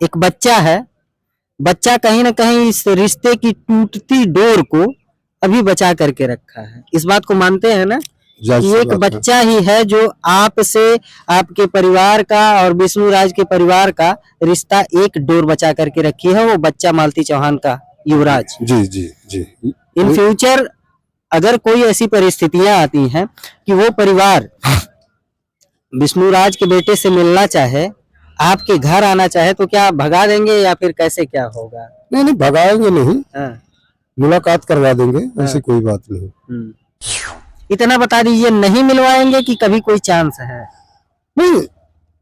एक बच्चा है, बच्चा कहीं ना कहीं इस रिश्ते की टूटती डोर को अभी बचा करके रखा है। इस बात को मानते हैं ना कि एक बच्चा ही है जो आपसे, आपके परिवार का और विष्णु राज के परिवार का रिश्ता एक डोर बचा करके रखी है, वो बच्चा मालती चौहान का युवराज। जी जी जी। इन फ्यूचर अगर कोई ऐसी परिस्थितियां आती हैं कि वो परिवार विष्णु राज के बेटे से मिलना चाहे, आपके घर आना चाहे, तो क्या आप भगा देंगे या फिर कैसे क्या होगा? नहीं नहीं, भगाएंगे नहीं। हाँ। मुलाकात करवा देंगे, ऐसी कोई बात नहीं। इतना बता दीजिए, नहीं मिलवाएंगे कि कभी कोई चांस है? नहीं,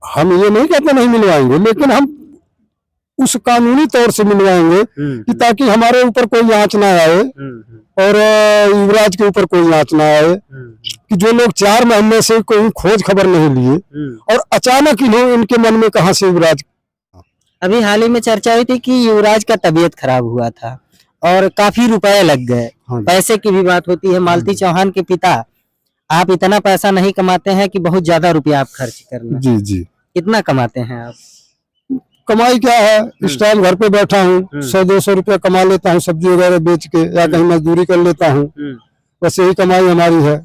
हम ये नहीं कहते नहीं मिलवाएंगे, लेकिन हम उस कानूनी तौर से मिलवाएंगे कि ताकि हमारे ऊपर कोई आंच ना आए और युवराज के ऊपर कोई आंच ना आए कि जो लोग 4 महीने से कोई खोज खबर नहीं लिए और अचानक इनके मन में कहां से युवराज। अभी हाल ही में चर्चा हुई थी कि युवराज का तबीयत खराब हुआ था और काफी रुपए लग गए। हाँ, पैसे की भी बात होती है। मालती चौहान के पिता, आप इतना पैसा नहीं कमाते हैं कि बहुत ज्यादा रुपया आप खर्च करना। जी जी। कितना कमाते हैं आप? कमाई क्या है, इस टाइम घर पे बैठा हूँ, 100-200 रुपया कमा लेता हूँ सब्जी वगैरह बेच के, या कहीं मजदूरी कर लेता हूँ, बस यही कमाई हमारी है।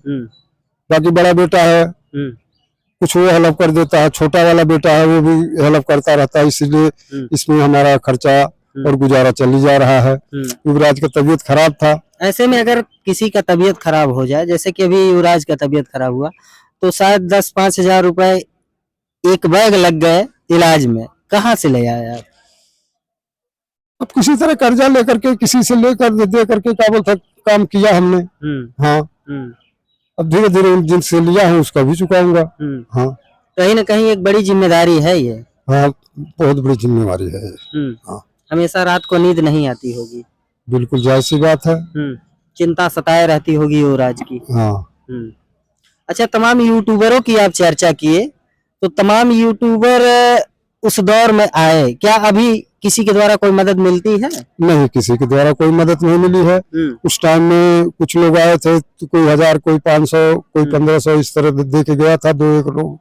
बाकी बड़ा बेटा है, कुछ वो हेल्प कर देता है, छोटा वाला बेटा है वो भी हेल्प करता रहता है, इसलिए इसमें हमारा खर्चा और गुजारा चल जा रहा है। युवराज का तबीयत खराब था। ऐसे में अगर किसी का तबीयत खराब हो जाए, जैसे कि अभी युवराज का तबीयत खराब हुआ, तो शायद 10-5 हजार रुपए एक बैग लग गए इलाज में, कहाँ से ले आए आप? अब किसी तरह कर्जा लेकर के, किसी से लेकर दे करके काम किया हमने। हाँ, अब धीरे धीरे जिनसे लिया है उसका भी चुकाऊंगा। हाँ, कहीं ना कहीं एक बड़ी जिम्मेदारी है ये। हाँ, बहुत बड़ी जिम्मेदारी है। हाँ, हमेशा रात को नींद नहीं आती होगी? बिल्कुल जायज सी बात है। चिंता सताए रहती होगी युवराज की। हाँ। अच्छा, तमाम यूट्यूबरों की आप चर्चा किए, तो तमाम यूट्यूबर उस दौर में आए, क्या अभी किसी के द्वारा कोई मदद मिलती है? नहीं, किसी के द्वारा कोई मदद नहीं मिली है। उस टाइम में कुछ लोग आए थे, तो कोई 1000, कोई 500, कोई 1500 इस तरह दे के गया था 2-1 लोग,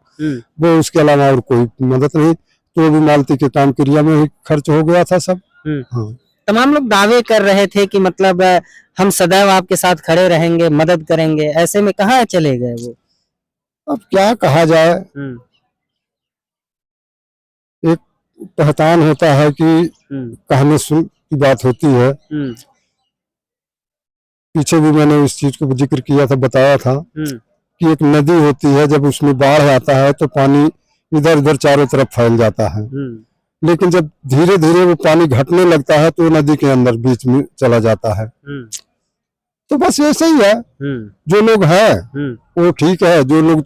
वो उसके अलावा और कोई मदद नहीं। तो भी मालती के काम क्रिया में ही खर्च हो गया था सब। हाँ। तमाम लोग दावे कर रहे थे कि मतलब हम सदैव आपके साथ खड़े रहेंगे, मदद करेंगे, ऐसे में कहाँ चले गए वो? अब क्या कहा जाए, एक पहचान होता है कि कहने सुन की बात होती है। पीछे भी मैंने इस चीज को जिक्र किया था, बताया था कि एक नदी होती है, जब उसमें बाढ़ आता है तो पानी इधर उधर चारों तरफ फैल जाता है, लेकिन जब धीरे धीरे वो पानी घटने लगता है तो नदी के अंदर बीच में चला जाता है। तो बस ऐसे ही है, जो लोग हैं वो ठीक है, जो लोग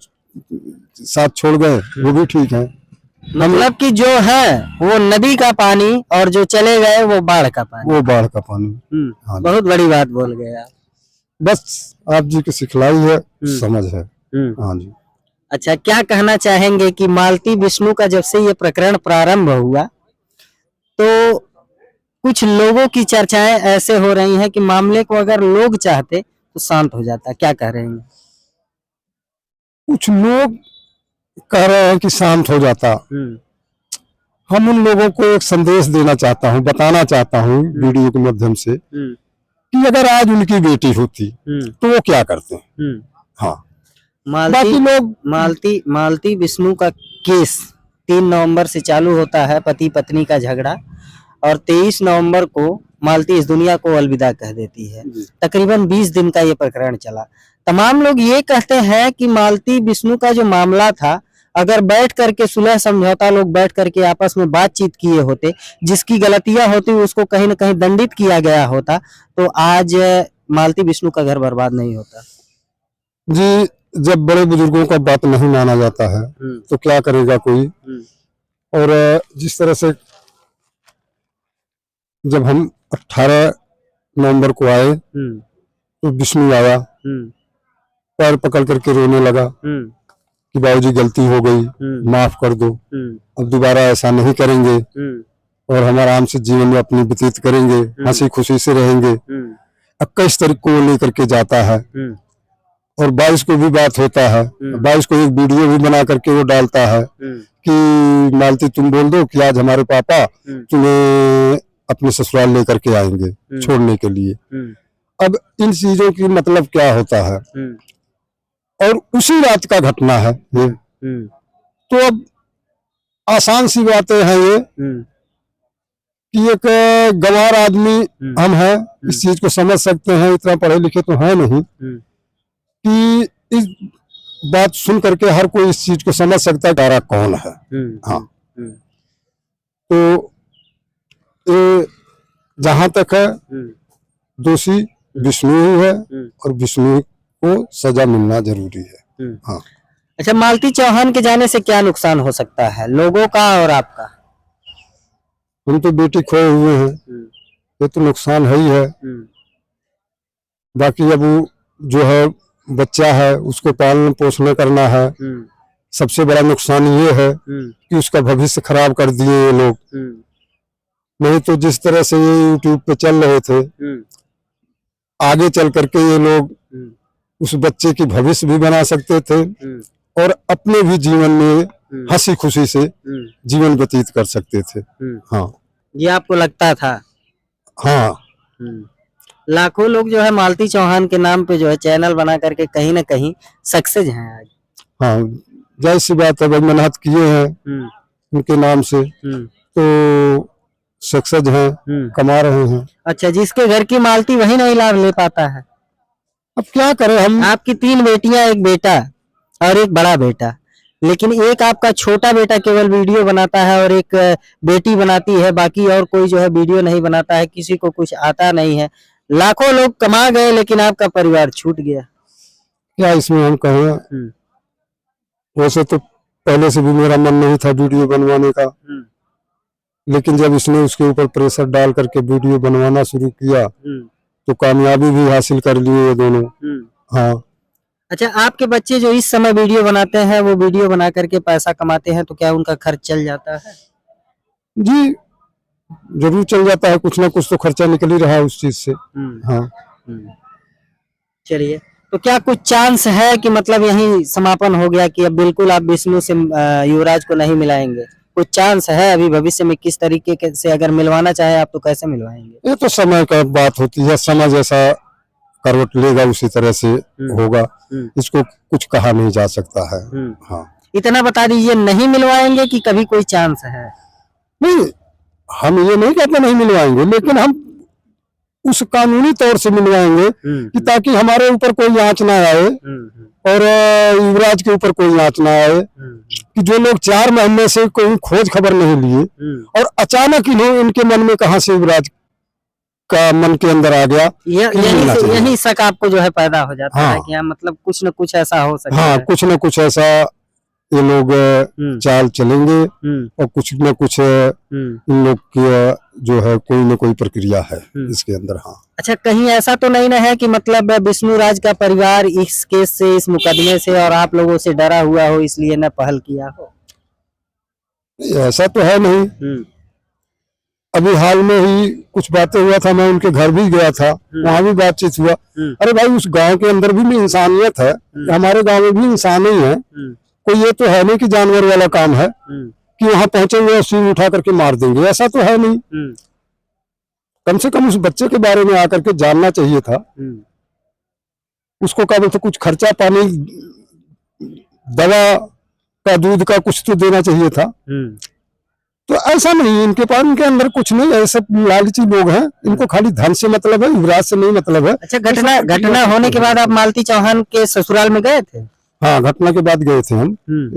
साथ छोड़ गए वो भी ठीक है। मतलब कि जो है वो नदी का पानी और जो चले गए वो बाढ़ का पानी। वो बाढ़ का पानी। हाँ, बहुत बड़ी बात बोल गए आप। बस आप जी की सिखलाई है, समझ है। हाँ जी। अच्छा, क्या कहना चाहेंगे कि मालती विष्णु का जब से ये प्रकरण प्रारंभ हुआ, तो कुछ लोगों की चर्चाएं ऐसे हो रही हैं कि मामले को अगर लोग चाहते तो शांत हो जाता, क्या कह रहे हैं? कुछ लोग कह रहे हैं कि शांत हो जाता। हम उन लोगों को एक संदेश देना चाहता हूँ, बताना चाहता हूँ वीडियो के माध्यम से कि अगर आज उनकी बेटी होती तो वो क्या करते हैं। हाँ, मालती विष्णु का केस 3 नवंबर से चालू होता है, पति पत्नी का झगड़ा, और 23 नवंबर को मालती इस दुनिया को अलविदा कह देती है। तकरीबन 20 दिन का ये प्रकरण चला। तमाम लोग ये कहते हैं कि मालती विष्णु का जो मामला था, अगर बैठ करके सुलह समझौता लोग बैठ करके आपस में बातचीत किए होते, जिसकी गलतियां होती उसको कहीं ना कहीं दंडित किया गया होता, तो आज मालती विष्णु का घर बर्बाद नहीं होता। जी, जब बड़े बुजुर्गों का बात नहीं माना जाता है तो क्या करेगा कोई। और जिस तरह से जब हम 18 नवंबर को आए तो विष्णु आया, पैर पकड़ करके रोने लगा कि बाबूजी गलती हो गई, माफ कर दो, अब दोबारा ऐसा नहीं करेंगे और हम आराम से जीवन में अपनी व्यतीत करेंगे, हंसी खुशी से रहेंगे। 21 तारीख को लेकर के जाता है और 22 को भी बात होता है। 22 को एक वीडियो भी बना करके वो डालता है कि मालती तुम बोल दो कि आज हमारे पापा तुम्हें अपने ससुराल लेकर के आएंगे छोड़ने के लिए। अब इन चीजों की मतलब क्या होता है, और उसी रात का घटना है ये। तो अब आसान सी बातें हैं ये कि एक गंवार आदमी हम हैं, इस चीज को समझ सकते हैं, इतना पढ़े लिखे तो है नहीं कि इस बात सुन करके हर कोई इस चीज को समझ सकता है गारा कौन है। हाँ, तो ये जहां तक है दोषी विष्णु ही है और विष्णु को सजा मिलना जरूरी है। हाँ। अच्छा, मालती चौहान के जाने से क्या नुकसान हो सकता है लोगों का और आपका? हम तो बेटी खोए हुए हैं, ये तो नुकसान है ही है। बाकी अब जो है बच्चा है उसको पालन पोषण करना है। सबसे बड़ा नुकसान ये है कि उसका भविष्य खराब कर दिए ये लोग। नहीं तो जिस तरह से ये यूट्यूब पे चल रहे थे, आगे चल करके ये लोग उस बच्चे की भविष्य भी बना सकते थे और अपने भी जीवन में हंसी खुशी से जीवन व्यतीत कर सकते थे। हाँ, ये आपको लगता था? हाँ। लाखों लोग जो है मालती चौहान के नाम पे जो है चैनल बना करके कहीं ना कहीं सक्सेस हैं आज। हाँ, जाहिर सी बात है, भाई मेहनत किए हैं उनके नाम से तो सक्सेस हैं, कमा रहे हैं। अच्छा, जिसके घर की मालती वही नहीं लाभ ले पाता है। अब क्या करें हम। आपकी 3 बेटियां, एक बेटा और एक बड़ा बेटा, लेकिन एक आपका छोटा बेटा केवल वीडियो बनाता है और एक बेटी बनाती है, बाकी और कोई जो है वीडियो नहीं बनाता है, किसी को कुछ आता नहीं है। लाखों लोग कमा गए लेकिन आपका परिवार छूट गया। क्या इसमें हम कहें, वैसे तो पहले से भी मेरा मन नहीं था वीडियो बनवाने का, लेकिन जब इसने उसके ऊपर प्रेशर डाल करके वीडियो बनवाना शुरू किया तो कामयाबी भी हासिल कर लिए ये दोनों। हाँ। अच्छा, आपके बच्चे जो इस समय वीडियो बनाते हैं वो वीडियो बना करके पैसा कमाते हैं, तो क्या उनका खर्च चल जाता है? जी जरूर चल जाता है, कुछ ना कुछ तो खर्चा निकल ही रहा है उस चीज से। हाँ। चलिए, तो क्या कुछ चांस है कि मतलब यही समापन हो गया कि अब बिल्कुल आप विष्णु से युवराज को नहीं मिलाएंगे? कुछ चांस है अभी भविष्य में? किस तरीके से अगर मिलवाना चाहे आप तो कैसे मिलवाएंगे? ये तो समय का बात होती है, समय जैसा करवट लेगा उसी तरह से होगा, इसको कुछ कहा नहीं जा सकता है। हाँ। इतना बता दीजिए, नहीं मिलवाएंगे कि कभी कोई चांस है? नहीं, हम ये नहीं कहते नहीं मिलवाएंगे, लेकिन हम उस कानूनी तौर से मिलवाएंगे कि ताकि हमारे ऊपर कोई आंच ना आए और युवराज के ऊपर कोई आंच ना आए कि जो लोग 4 महीने से कोई खोज खबर नहीं लिए और अचानक इनके मन में कहां से युवराज का मन के अंदर आ गया। यही शक आपको जो है पैदा हो जाता है कि हाँ, मतलब कुछ न कुछ ऐसा हो सकता है। हाँ, कुछ न कुछ ऐसा ये लोग चाल चलेंगे और कुछ न कुछ इन लोग की जो है कोई न कोई प्रक्रिया है इसके अंदर। हाँ। अच्छा, कहीं ऐसा तो नहीं ना है कि मतलब विष्णु राज का परिवार इस केस से, इस मुकदमे से और आप लोगों से डरा हुआ हो इसलिए न पहल किया हो? ऐसा तो है नहीं। अभी हाल में ही कुछ बातें हुआ था, मैं उनके घर भी गया था, वहां भी बातचीत हुआ। अरे भाई, उस गांव के अंदर भी इंसानियत है, हमारे गांव में भी इंसान ही है। कोई ये तो है नहीं कि जानवर वाला काम है कि वहां पहुंचेंगे और सिर उठा करके मार देंगे, ऐसा तो है नहीं। कम से कम उस बच्चे के बारे में आकर के जानना चाहिए था। उसको क्या बोलते, कुछ खर्चा पानी, दवा का, दूध का कुछ तो देना चाहिए था। तो ऐसा नहीं, इनके पास, इनके अंदर कुछ नहीं, ऐसे लालची लोग हैं, इनको खाली धन से मतलब है, युवराज से नहीं मतलब है। अच्छा, घटना होने के बाद आप मालती चौहान के ससुराल में गए थे? हाँ, घटना के बाद गए थे हम,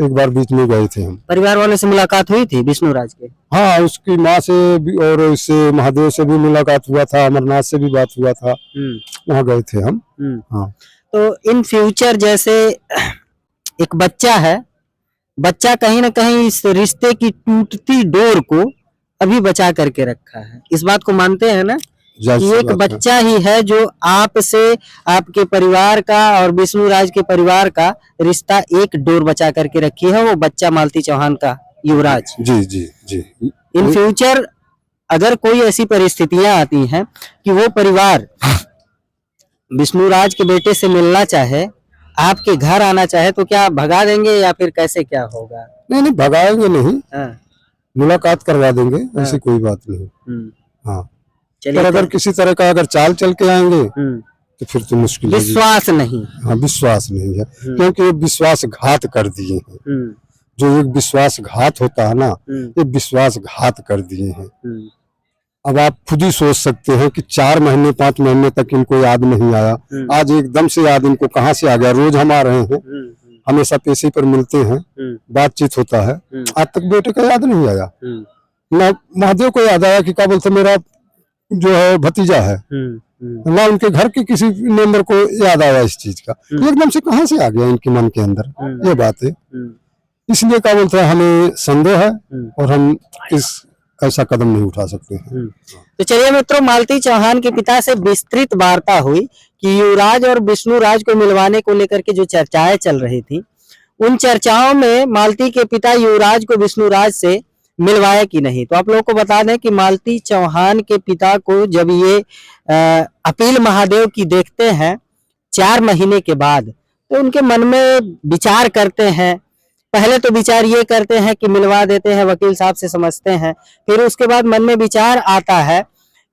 एक बार बीच में गए थे हम। परिवार वालों से मुलाकात हुई थी विष्णु राज के? हाँ, उसकी माँ से भी और इससे महादेव से भी मुलाकात हुआ था, अमरनाथ से भी बात हुआ था, वहाँ गए थे हम। हाँ। तो इन फ्यूचर जैसे एक बच्चा है, बच्चा कहीं ना कहीं इस रिश्ते की टूटती डोर को अभी बचा करके रखा है, इस बात को मानते हैं ना कि एक बच्चा ही है जो आपसे, आपके परिवार का और विष्णु राज के परिवार का रिश्ता एक डोर बचा करके रखी है, वो बच्चा मालती चौहान का युवराज। जी जी जी। इन फ्यूचर अगर कोई ऐसी परिस्थितियां आती हैं कि वो परिवार विष्णु राज के बेटे से मिलना चाहे आपके घर आना चाहे तो क्या भगा देंगे या फिर कैसे क्या होगा? नहीं नहीं, भगाएंगे नहीं, हाँ। मुलाकात करवा देंगे, ऐसी कोई बात नहीं। हाँ, चलिए पर अगर किसी तरह का अगर चाल चल के आएंगे तो फिर तो मुश्किल है। विश्वास नहीं। हाँ, विश्वास नहीं है, क्योंकि ये विश्वासघात कर दिए हैं। जो एक विश्वासघात होता है ना, ये विश्वासघात कर दिए हैं। अब आप खुद ही सोच सकते हैं कि 4 महीने 5 महीने तक इनको याद नहीं आया, आज एकदम से याद इनको कहाँ से आ गया। रोज हम आ रहे हैं, हमेशा पैसे पर मिलते हैं, बातचीत होता है, आज तक बेटे का याद नहीं आया ना। महादेव को याद आया कि क्या बोलते मेरा जो है भतीजा है, ना उनके घर के किसी मेंबर को याद आया इस चीज का। एकदम से कहाँ से आ गया इनके मन के अंदर, ये बात है। इसलिए क्या बोलते हैं हमें संदेह है और हम इस ऐसा कदम नहीं उठा सकते हैं। तो चलिए मित्रों, मालती चौहान के पिता से विस्तृत वार्ता हुई कि युवराज और विष्णु राज को मिलवाने को लेकर के जो चर्चाएं चल रही थी, उन चर्चाओं में मालती के पिता युवराज को विष्णु राज से मिलवाया कि नहीं। तो आप लोगों को बता दें कि मालती चौहान के पिता को जब ये अपील महादेव की देखते हैं 4 महीने के बाद, तो उनके मन में विचार करते हैं। पहले तो विचार ये करते हैं कि मिलवा देते हैं, वकील साहब से समझते हैं। फिर उसके बाद मन में विचार आता है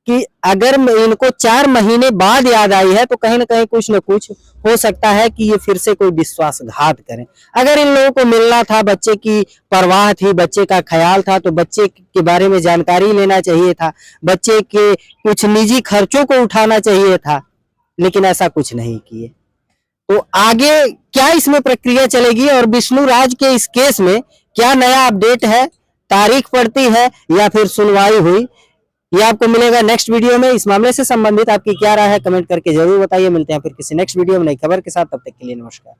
कि अगर इनको 4 महीने बाद याद आई है तो कहीं ना कहीं कुछ न कुछ हो सकता है कि ये फिर से कोई विश्वासघात करें। अगर इन लोगों को मिलना था, बच्चे की परवाह थी, बच्चे का ख्याल था, तो बच्चे के बारे में जानकारी लेना चाहिए था, बच्चे के कुछ निजी खर्चों को उठाना चाहिए था, लेकिन ऐसा कुछ नहीं किए। तो आगे क्या इसमें प्रक्रिया चलेगी और विष्णु राज के इस केस में क्या नया अपडेट है, तारीख पड़ती है या फिर सुनवाई हुई, ये आपको मिलेगा नेक्स्ट वीडियो में। इस मामले से संबंधित आपकी क्या राय है कमेंट करके जरूर बताइए। मिलते हैं फिर किसी नेक्स्ट वीडियो में नई खबर के साथ, तब तक के लिए नमस्कार।